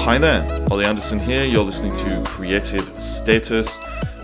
hi there. Ollie Anderson here. You're listening to Creative Status.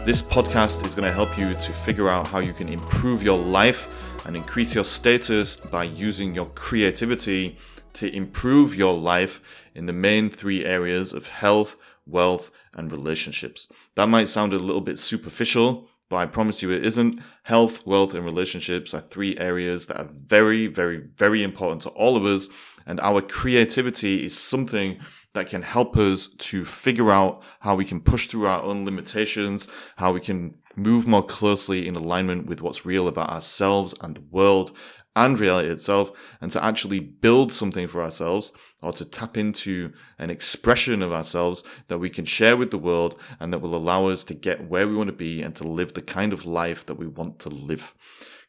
This podcast is going to help you to figure out how you can improve your life and increase your status by using your creativity to improve your life in the main three areas of health, wealth, and relationships. That might sound a little bit superficial, but I promise you it isn't. Health, wealth, and relationships are three areas that are very, very, very important to all of us. And our creativity is something that can help us to figure out how we can push through our own limitations, how we can move more closely in alignment with what's real about ourselves and the world and reality itself, and to actually build something for ourselves or to tap into an expression of ourselves that we can share with the world and that will allow us to get where we want to be and to live the kind of life that we want to live.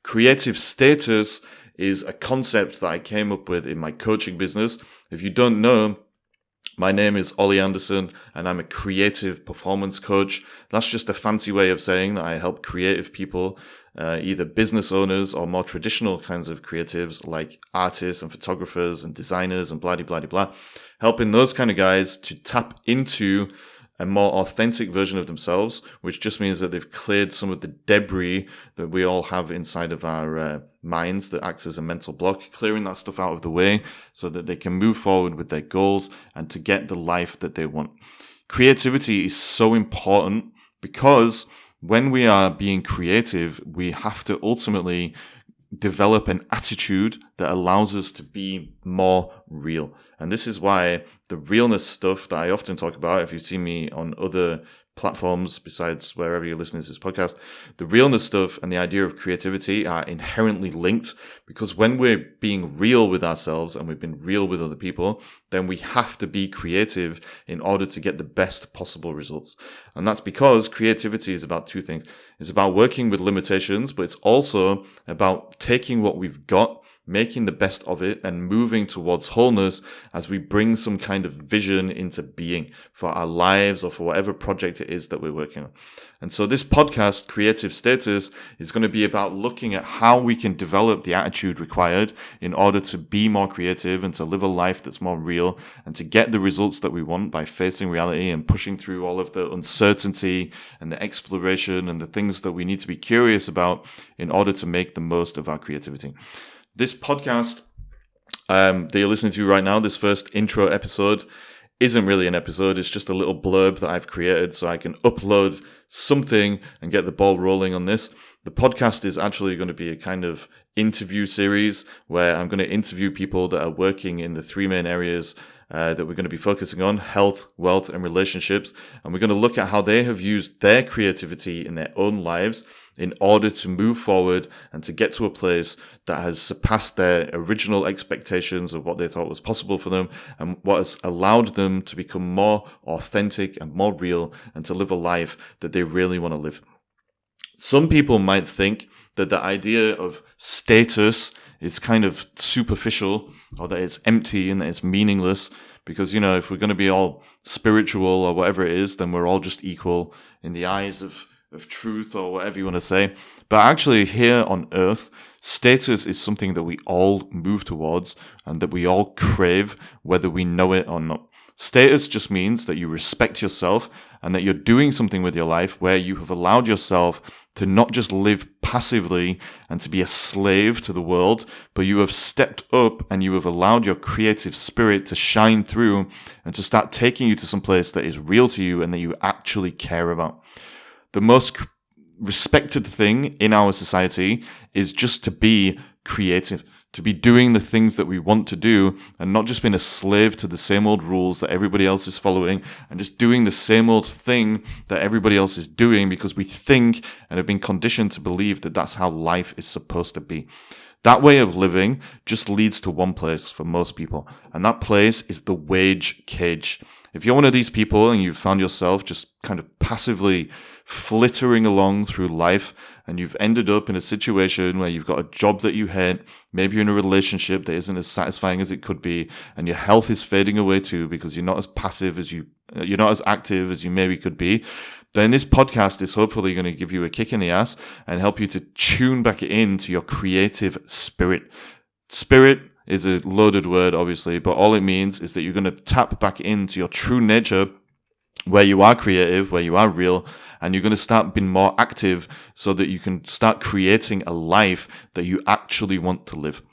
Creative status is a concept that I came up with in my coaching business. If you don't know, my name is Ollie Anderson and I'm a creative performance coach. That's just a fancy way of saying that I help creative people, either business owners or more traditional kinds of creatives like artists and photographers and designers and blah, blah, blah, blah, helping those kind of guys to tap into a more authentic version of themselves, which just means that they've cleared some of the debris that we all have inside of our minds that acts as a mental block, clearing that stuff out of the way so that they can move forward with their goals and to get the life that they want. Creativity is so important because when we are being creative, we have to ultimately develop an attitude that allows us to be more real. And this is why the realness stuff that I often talk about, if you see me on other platforms besides wherever you're listening to this podcast, the realness stuff and the idea of creativity are inherently linked, because when we're being real with ourselves and we've been real with other people, then we have to be creative in order to get the best possible results. And that's because creativity is about two things. It's about working with limitations, but it's also about taking what we've got, making the best of it, and moving towards wholeness as we bring some kind of vision into being for our lives or for whatever project it is that we're working on. And so this podcast, Creative Status, is going to be about looking at how we can develop the attitude required in order to be more creative and to live a life that's more real and to get the results that we want by facing reality and pushing through all of the uncertainty and the exploration and the things that we need to be curious about in order to make the most of our creativity. This podcast that you're listening to right now, this first intro episode, isn't really an episode. It's just a little blurb that I've created so I can upload something and get the ball rolling on this. The podcast is actually going to be a kind of interview series where I'm going to interview people that are working in the three main areas that we're going to be focusing on: health, wealth, and relationships. And we're going to look at how they have used their creativity in their own lives in order to move forward and to get to a place that has surpassed their original expectations of what they thought was possible for them, and what has allowed them to become more authentic and more real and to live a life that they really want to live. Some people might think that the idea of status is kind of superficial, or that it's empty and that it's meaningless, because, you know, if we're going to be all spiritual or whatever it is, then we're all just equal in the eyes of truth or whatever you want to say. But actually here on earth, status is something that we all move towards and that we all crave, whether we know it or not. Status just means that you respect yourself and that you're doing something with your life where you have allowed yourself to not just live passively and to be a slave to the world, but you have stepped up and you have allowed your creative spirit to shine through and to start taking you to some place that is real to you and that you actually care about. The most respected thing in our society is just to be creative, to be doing the things that we want to do and not just being a slave to the same old rules that everybody else is following and just doing the same old thing that everybody else is doing because we think and have been conditioned to believe that that's how life is supposed to be. That way of living just leads to one place for most people, and that place is the wage cage. If you're one of these people and you've found yourself just kind of passively flittering along through life and you've ended up in a situation where you've got a job that you hate, maybe you're in a relationship that isn't as satisfying as it could be, and your health is fading away too because you're not as passive as you're not as active as you maybe could be, then this podcast is hopefully going to give you a kick in the ass and help you to tune back into your creative spirit. Spirit is a loaded word, obviously, but all it means is that you're going to tap back into your true nature, where you are creative, where you are real, and you're going to start being more active so that you can start creating a life that you actually want to live.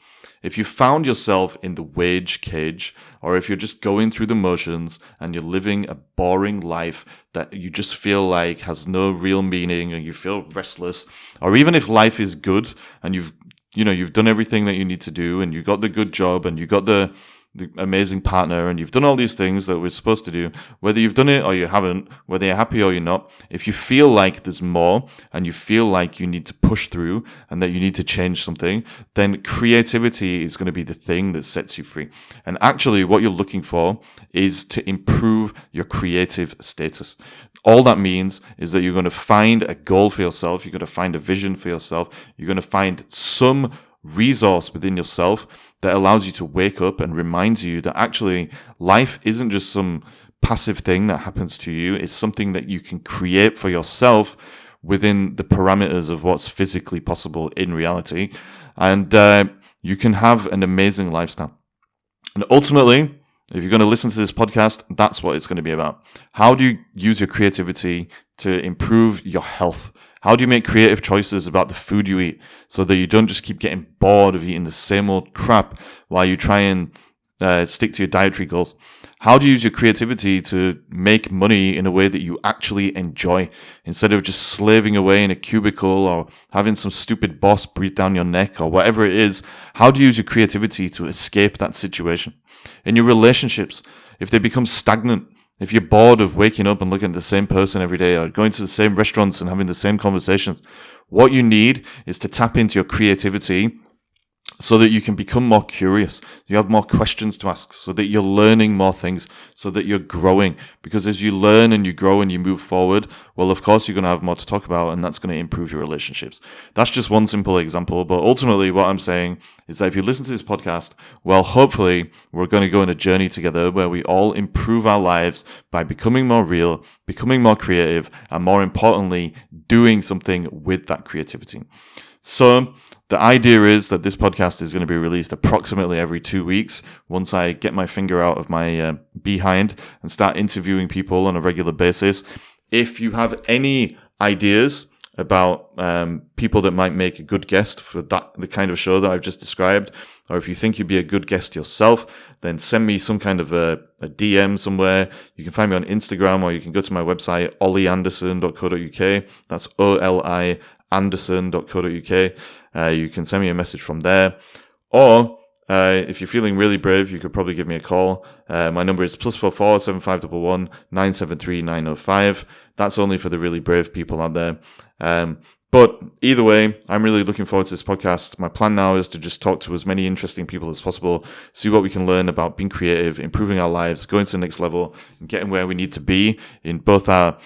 If you found yourself in the wage cage, or if you're just going through the motions and you're living a boring life that you just feel like has no real meaning and you feel restless, or even if life is good and you've done everything that you need to do and you got the good job and you got the amazing partner and you've done all these things that we're supposed to do, whether you've done it or you haven't, whether you're happy or you're not, if you feel like there's more and you feel like you need to push through and that you need to change something, then creativity is going to be the thing that sets you free. And actually what you're looking for is to improve your creative status. All that means is that you're going to find a goal for yourself, you're going to find a vision for yourself, you're going to find some resource within yourself that allows you to wake up and reminds you that actually life isn't just some passive thing that happens to you. It's something that you can create for yourself within the parameters of what's physically possible in reality. And you can have an amazing lifestyle. And ultimately, if you're going to listen to this podcast, that's what it's going to be about. How do you use your creativity to improve your health? How do you make creative choices about the food you eat so that you don't just keep getting bored of eating the same old crap while you try and stick to your dietary goals? How do you use your creativity to make money in a way that you actually enjoy instead of just slaving away in a cubicle or having some stupid boss breathe down your neck or whatever it is? How do you use your creativity to escape that situation? In your relationships, if they become stagnant, if you're bored of waking up and looking at the same person every day or going to the same restaurants and having the same conversations, what you need is to tap into your creativity so that you can become more curious. You have more questions to ask so that you're learning more things, so that you're growing. Because as you learn and you grow and you move forward, well, of course, you're going to have more to talk about, and that's going to improve your relationships. That's just one simple example. But ultimately, what I'm saying is that if you listen to this podcast, well, hopefully, we're going to go on a journey together where we all improve our lives by becoming more real, becoming more creative, and more importantly, doing something with that creativity. So the idea is that this podcast is going to be released approximately every 2 weeks once I get my finger out of my behind and start interviewing people on a regular basis. If you have any ideas about people that might make a good guest for the kind of show that I've just described, or if you think you'd be a good guest yourself, then send me some kind of a DM somewhere. You can find me on Instagram, or you can go to my website, olianderson.co.uk. That's OLI anderson.co.uk. You can send me a message from there. Or if you're feeling really brave, you could probably give me a call. My number is +44 7511 973 905. That's only for the really brave people out there. But either way, I'm really looking forward to this podcast. My plan now is to just talk to as many interesting people as possible, see what we can learn about being creative, improving our lives, going to the next level, and getting where we need to be in both our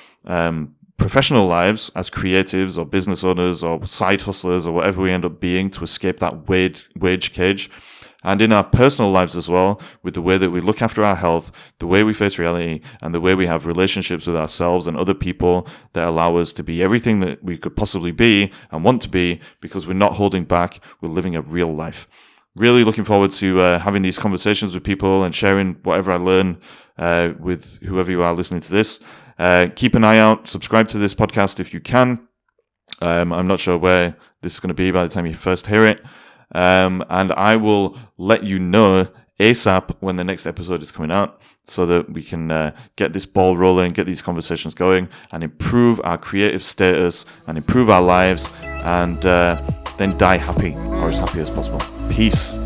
professional lives as creatives or business owners or side hustlers or whatever we end up being to escape that wage cage, and in our personal lives as well, with the way that we look after our health, the way we face reality, and the way we have relationships with ourselves and other people that allow us to be everything that we could possibly be and want to be, because we're not holding back, we're living a real life. Really looking forward to having these conversations with people and sharing whatever I learn with whoever you are listening to this. Keep an eye out, subscribe to this podcast if you can. I'm not sure where this is going to be by the time you first hear it. And I will let you know ASAP when the next episode is coming out so that we can get this ball rolling, get these conversations going, and improve our creative status and improve our lives, and then die happy, or as happy as possible. Peace.